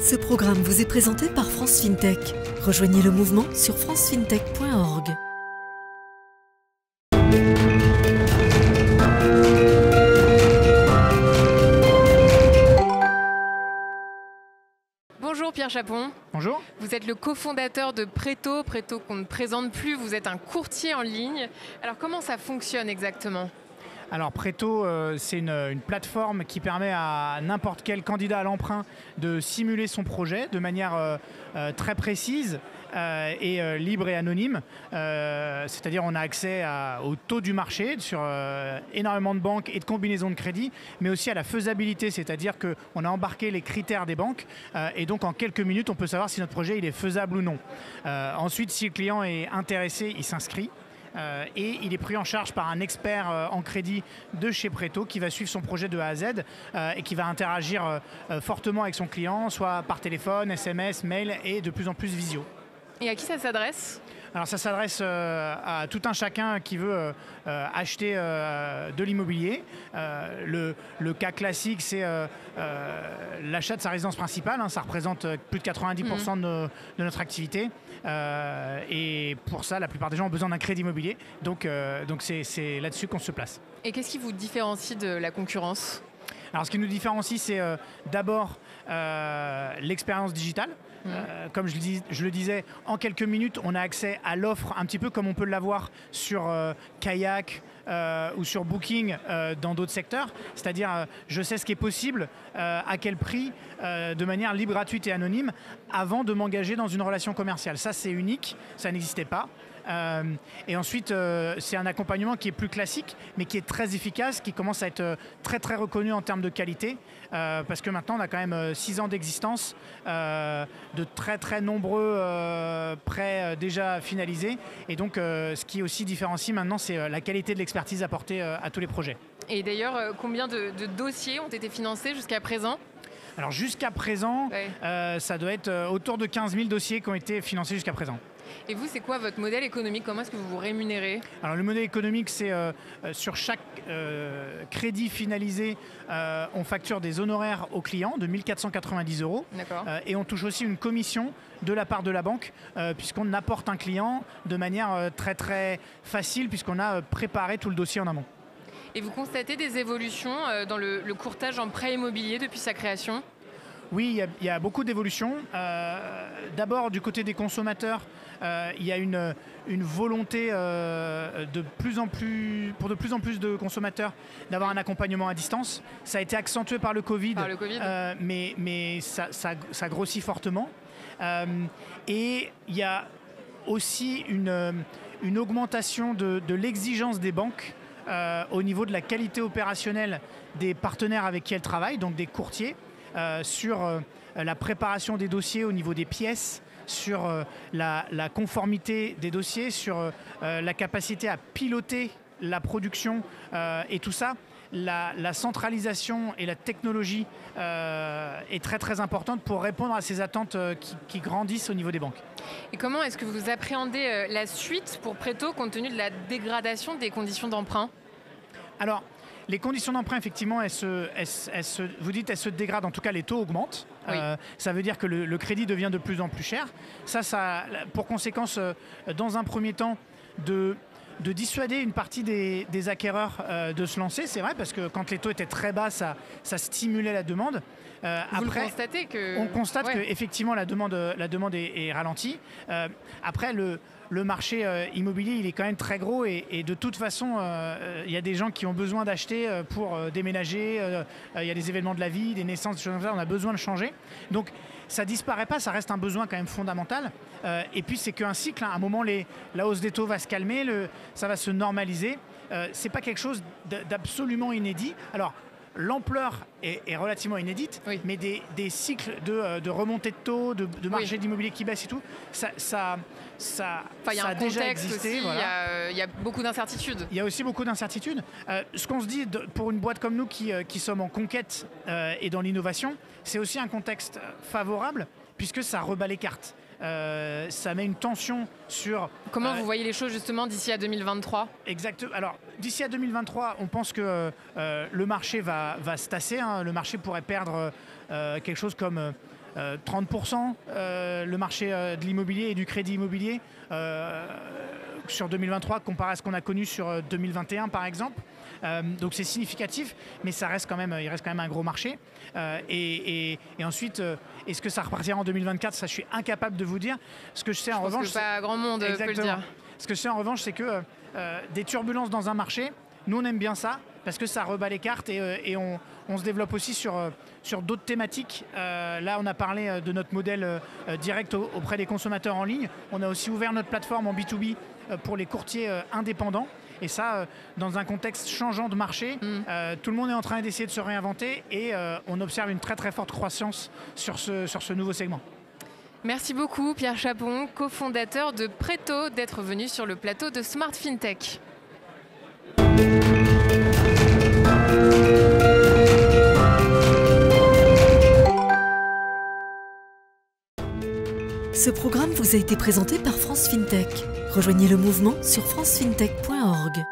Ce programme vous est présenté par France FinTech. Rejoignez le mouvement sur francefintech.org. Bonjour Pierre Chapon. Bonjour. Vous êtes le cofondateur de Preto qu'on ne présente plus, vous êtes un courtier en ligne. Alors comment ça fonctionne exactement ? Alors Preto, c'est une plateforme qui permet à n'importe quel candidat à l'emprunt de simuler son projet de manière très précise et libre et anonyme. C'est-à-dire on a accès au taux du marché sur énormément de banques et de combinaisons de crédit, mais aussi à la faisabilité, c'est-à-dire qu'on a embarqué les critères des banques et donc en quelques minutes on peut savoir si notre projet il est faisable ou non. Ensuite, si le client est intéressé, il s'inscrit. Et il est pris en charge par un expert en crédit de chez Preto qui va suivre son projet de A à Z et qui va interagir fortement avec son client, soit par téléphone, SMS, mail et de plus en plus visio. Et à qui ça s'adresse ? Alors ça s'adresse à tout un chacun qui veut acheter de l'immobilier. Le cas classique, c'est l'achat de sa résidence principale. Ça représente plus de 90% de notre activité. Et pour ça, la plupart des gens ont besoin d'un crédit immobilier. Donc c'est là-dessus qu'on se place. Et qu'est-ce qui vous différencie de la concurrence ? Alors ce qui nous différencie, c'est d'abord l'expérience digitale. Comme je le disais, en quelques minutes, on a accès à l'offre un petit peu comme on peut l'avoir sur Kayak ou sur Booking dans d'autres secteurs. C'est-à-dire, je sais ce qui est possible, à quel prix, de manière libre, gratuite et anonyme, avant de m'engager dans une relation commerciale. Ça, c'est unique, ça n'existait pas. Et ensuite, c'est un accompagnement qui est plus classique, mais qui est très efficace, qui commence à être très très reconnu en termes de qualité, parce que maintenant on a quand même 6 ans d'existence, de très très nombreux prêts déjà finalisés, et donc ce qui aussi différencie maintenant, c'est la qualité de l'expertise apportée à tous les projets. Et d'ailleurs, combien de dossiers ont été financés jusqu'à présent ? Alors jusqu'à présent, ça doit être autour de 15 000 dossiers qui ont été financés jusqu'à présent. Et vous, c'est quoi votre modèle économique ? Comment est-ce que vous vous rémunérez ? Alors le modèle économique, c'est sur chaque crédit finalisé, on facture des honoraires aux clients de 1 490 €. D'accord. Et on touche aussi une commission de la part de la banque, puisqu'on apporte un client de manière très très facile, puisqu'on a préparé tout le dossier en amont. Et vous constatez des évolutions dans le courtage en prêt immobilier depuis sa création ? Oui, il y a beaucoup d'évolutions. D'abord, du côté des consommateurs, il y a une volonté pour de plus en plus de consommateurs d'avoir un accompagnement à distance. Ça a été accentué par le Covid, mais ça grossit fortement. Et il y a aussi une augmentation de l'exigence des banques au niveau de la qualité opérationnelle des partenaires avec qui elles travaillent, donc des courtiers. Sur la préparation des dossiers au niveau des pièces, sur la conformité des dossiers, sur la capacité à piloter la production et tout ça. La centralisation et la technologie est très très importante pour répondre à ces attentes qui grandissent au niveau des banques. Et comment est-ce que vous appréhendez la suite pour Preto compte tenu de la dégradation des conditions d'emprunt ? Alors, les conditions d'emprunt, effectivement, elles se dégradent, en tout cas les taux augmentent. Oui. Ça veut dire que le crédit devient de plus en plus cher. Ça a pour conséquence, dans un premier temps, de dissuader une partie des acquéreurs de se lancer. C'est vrai, parce que quand les taux étaient très bas, ça stimulait la demande. Après, on constate qu'effectivement la demande est ralentie. Après, le marché immobilier, il est quand même très gros et de toute façon, il y a des gens qui ont besoin d'acheter pour déménager. Il y a des événements de la vie, des naissances, des choses comme ça. On a besoin de changer. Donc, ça disparaît pas, ça reste un besoin quand même fondamental. Et puis, c'est qu'un cycle. À un moment, la hausse des taux va se calmer, ça va se normaliser. C'est pas quelque chose d'absolument inédit. Alors, l'ampleur est relativement inédite, mais des cycles de remontée de taux, de marché d'immobilier qui baisse et tout, ça a déjà existé. Il y a beaucoup d'incertitudes. Il y a aussi beaucoup d'incertitudes. Ce qu'on se dit pour une boîte comme nous qui sommes en conquête et dans l'innovation, c'est aussi un contexte favorable puisque ça rebat les cartes. Ça met une tension sur... Comment vous voyez les choses justement d'ici à 2023 ? Exactement. Alors, d'ici à 2023, on pense que le marché va se tasser. Le marché pourrait perdre quelque chose comme 30% le marché de l'immobilier et du crédit immobilier sur 2023 comparé à ce qu'on a connu sur 2021 par exemple. Donc c'est significatif, mais il reste quand même un gros marché. Et ensuite, est-ce que ça repartira en 2024? Ça, je suis incapable de vous dire. Ce que je sais en revanche, pas grand monde peut le dire. Ce que je sais en revanche, c'est que des turbulences dans un marché, nous on aime bien ça parce que ça rebat les cartes et on se développe aussi sur d'autres thématiques. Là, on a parlé de notre modèle direct auprès des consommateurs en ligne. On a aussi ouvert notre plateforme en B2B pour les courtiers indépendants. Et ça, dans un contexte changeant de marché, tout le monde est en train d'essayer de se réinventer et on observe une très très forte croissance sur ce nouveau segment. Merci beaucoup Pierre Chapon, cofondateur de Preto, d'être venu sur le plateau de Smart FinTech. Ce programme vous a été présenté par France FinTech. Rejoignez le mouvement sur francefintech.org.